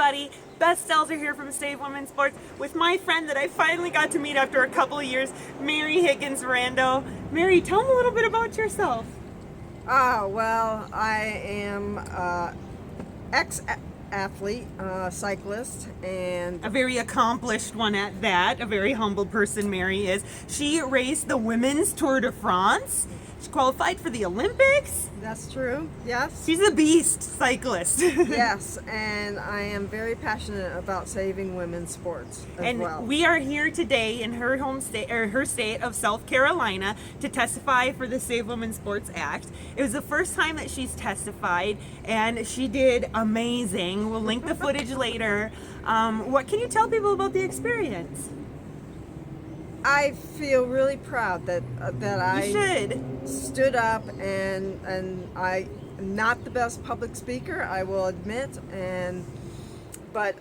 everybody. Beth Stelzer here from Save Women's Sports with my friend that I finally got to meet after a couple of years, Mary Higgins Rando. Mary, tell me a little bit about yourself. Well, I am ex-athlete, cyclist, and A very accomplished one at that, a very humble person Mary is. She raced the Women's Tour de France. She qualified for the Olympics. that's true, yes. She's a beast cyclist. Yes, and I am very passionate about saving women's sports as And well. we are here today in her home state, or her state of South Carolina, to testify for the Save Women's Sports Act. It was the first time that she's testified, and she did amazing. We'll link the footage later. What can you tell people about the experience? I feel really proud that You I should. stood up, and I'm not the best public speaker, I will admit, but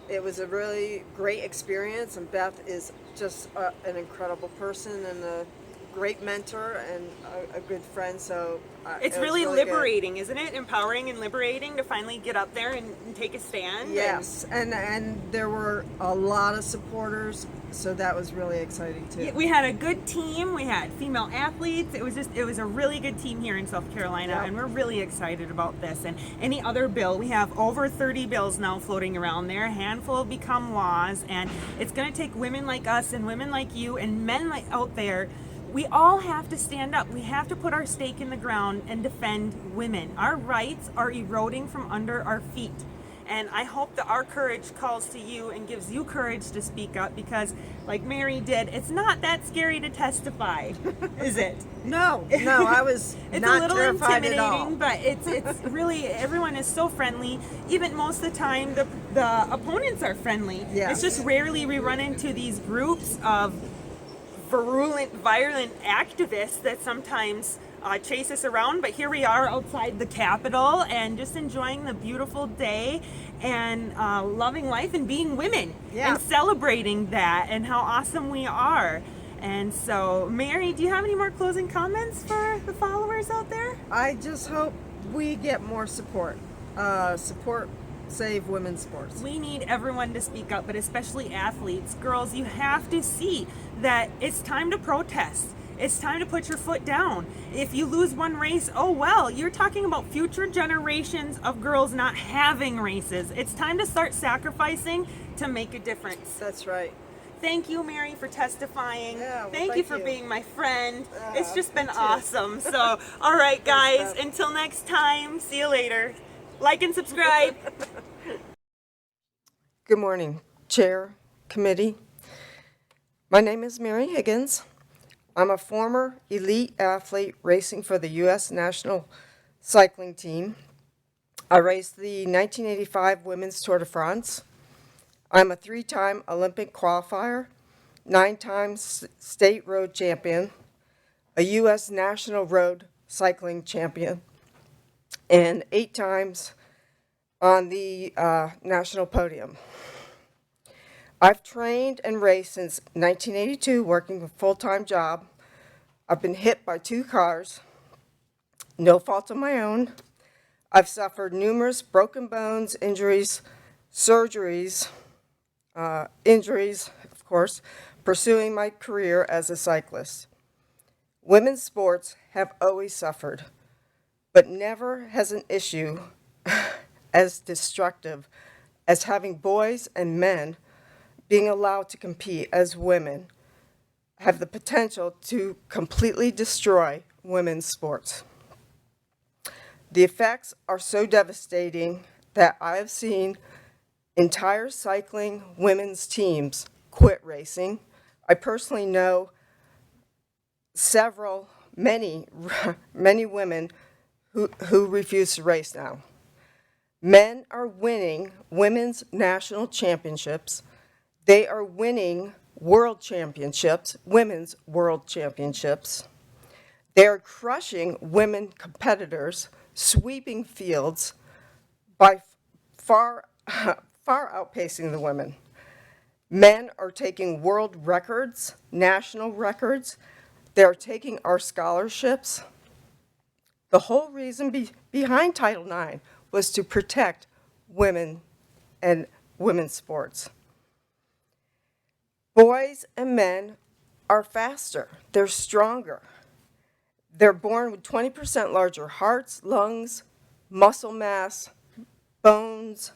it was a really great experience, and Beth is just an incredible person and a great mentor and a good friend. So It's it was really good. liberating, isn't it? Empowering and liberating to finally get up there and take a stand. Yes, and there were a lot of supporters, so that was really exciting too. We had a good team. We had female athletes. It was a really good team here in South Carolina, Yep. and we're really excited about this. And any other bill, we have over 30 bills now floating around there. A handful have become laws, and it's going to take women like us and women like you and men like out there. We all have to stand up. We have to put our stake in the ground and defend women. Our rights are eroding from under our feet. And I hope that our courage calls to you and gives you courage to speak up, because, like Mary did, it's not that scary to testify, is it? No, I was It's not a little terrified at all. intimidating, but it's really, everyone is so friendly. Even most of the time, the opponents are friendly. Yeah. It's just rarely we run into these groups of virulent, violent activists that sometimes chase us around, but here we are outside the Capitol and just enjoying the beautiful day and loving life and being women. Yeah. And celebrating that and how awesome we are. And so, Mary, do you have any more closing comments for the followers out there? I just hope we get more support. Support Save Women's Sports. We need everyone to speak up, but especially athletes. Girls, you have to see that it's time to protest. It's time to put your foot down. If you lose one race, oh well, you're talking about future generations of girls not having races. It's time to start sacrificing to make a difference. That's right. Thank you, Mary, for testifying. Yeah, well, thank you thank for you. being my friend. It's just been me too. awesome. So, all right, guys, Beth. until next time, see you later. Like and subscribe. Good morning, Chair, Committee. My name is Mary Higgins. I'm a former elite athlete racing for the U.S. National Cycling Team. I raced the 1985 Women's Tour de France. I'm a 3-time Olympic qualifier, 9-time state road champion, a U.S. National Road Cycling champion, and 8 times on the national podium. I've trained and raced since 1982, working a full-time job. I've been hit by 2 cars, no fault of my own. I've suffered numerous broken bones, injuries, surgeries, of course, pursuing my career as a cyclist. Women's sports have always suffered, but never has an issue as destructive as having boys and men being allowed to compete as women have the potential to completely destroy women's sports. The effects are so devastating that I have seen entire cycling women's teams quit racing. I personally know many women who refuse to race now. Men are winning women's national championships. They are winning world championships, women's world championships. They are crushing women competitors, sweeping fields by far outpacing the women. Men are taking world records, national records. They're taking our scholarships. The whole reason behind Title IX was to protect women and women's sports. Boys and men are faster, they're stronger. They're born with 20% larger hearts, lungs, muscle mass, bones.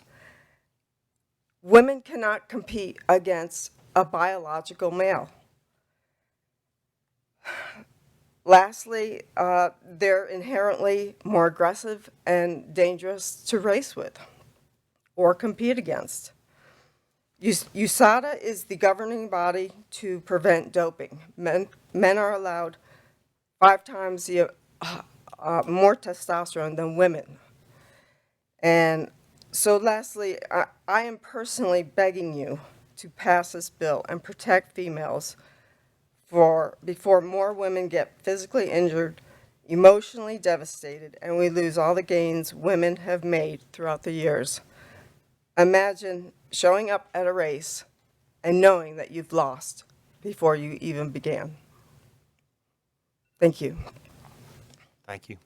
Women cannot compete against a biological male. Lastly, they're inherently more aggressive and dangerous to race with or compete against. USADA is the governing body to prevent doping. Men are allowed 5 times more testosterone than women. And so lastly, I am personally begging you to pass this bill and protect females before more women get physically injured, emotionally devastated, and we lose all the gains women have made throughout the years. Imagine showing up at a race and knowing that you've lost before you even began. Thank you. Thank you.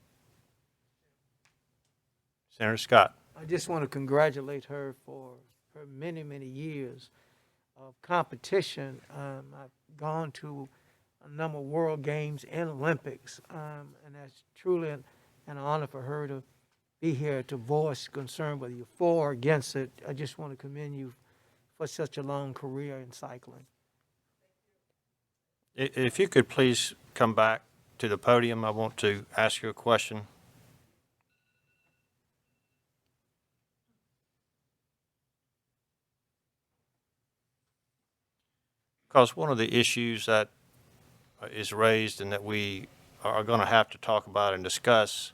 Senator Scott. I just want to congratulate her for her many, many years of competition. I've gone to a number of World Games and Olympics, and that's truly an honor for her to be here to voice concern, whether you're for or against it. I just want to commend you for such a long career in cycling. If you could please come back to the podium, I want to ask you a question. Because one of the issues that is raised and that we are going to have to talk about and discuss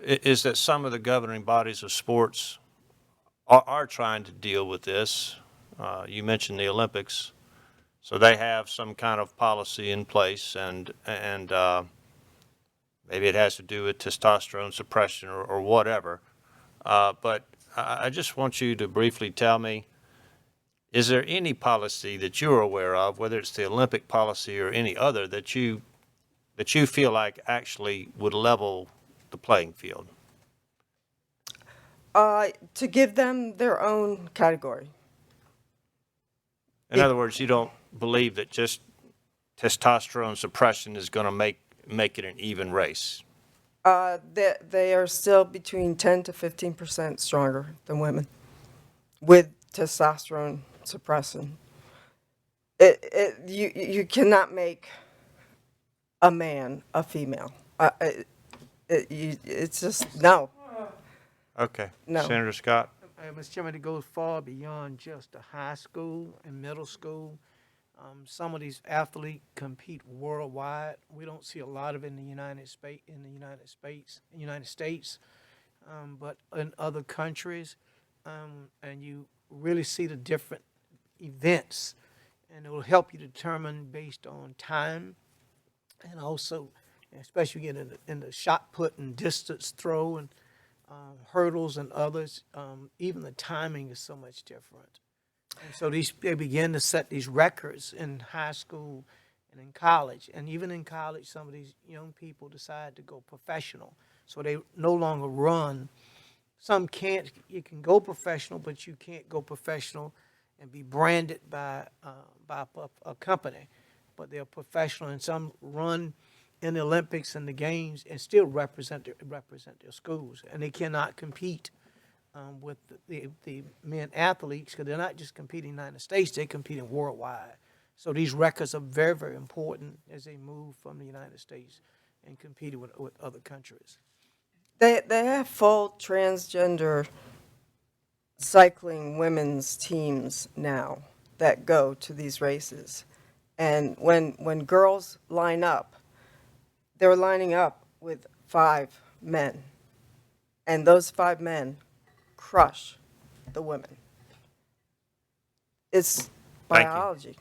is that some of the governing bodies of sports are trying to deal with this. You mentioned the Olympics, so they have some kind of policy in place, and maybe it has to do with testosterone suppression or whatever. But I just want you to briefly tell me, is there any policy that you're aware of, whether it's the Olympic policy or any other, that you feel like actually would level the playing field? To give them their own category. In other words, you don't believe that just testosterone suppression is going to make it an even race? They are still between 10 to 15% stronger than women with testosterone suppression. You cannot make a man a female. It's just, no. Okay. No. Senator Scott? Mr. Chairman, it goes far beyond just the high school and middle school. Some of these athletes compete worldwide. We don't see a lot of it in the United States, but in other countries, and you really see the different events, and it will help you determine based on time, and also, especially in the shot put and distance throw and hurdles and others, even the timing is so much different. And so they begin to set these records in high school and in college. And even in college, some of these young people decide to go professional. So they no longer run. Some can't. You can go professional, but you can't go professional and be branded by a company. But they're professional, and some run in the Olympics and the games and still represent their schools. And they cannot compete with the men athletes, because they're not just competing in the United States, they're competing worldwide. So these records are very, very important as they move from the United States and competing with other countries. They have full transgender cycling women's teams now that go to these races. And when girls line up, they're lining up with 5 men. And those 5 men crush the women. It's Thank you. biology.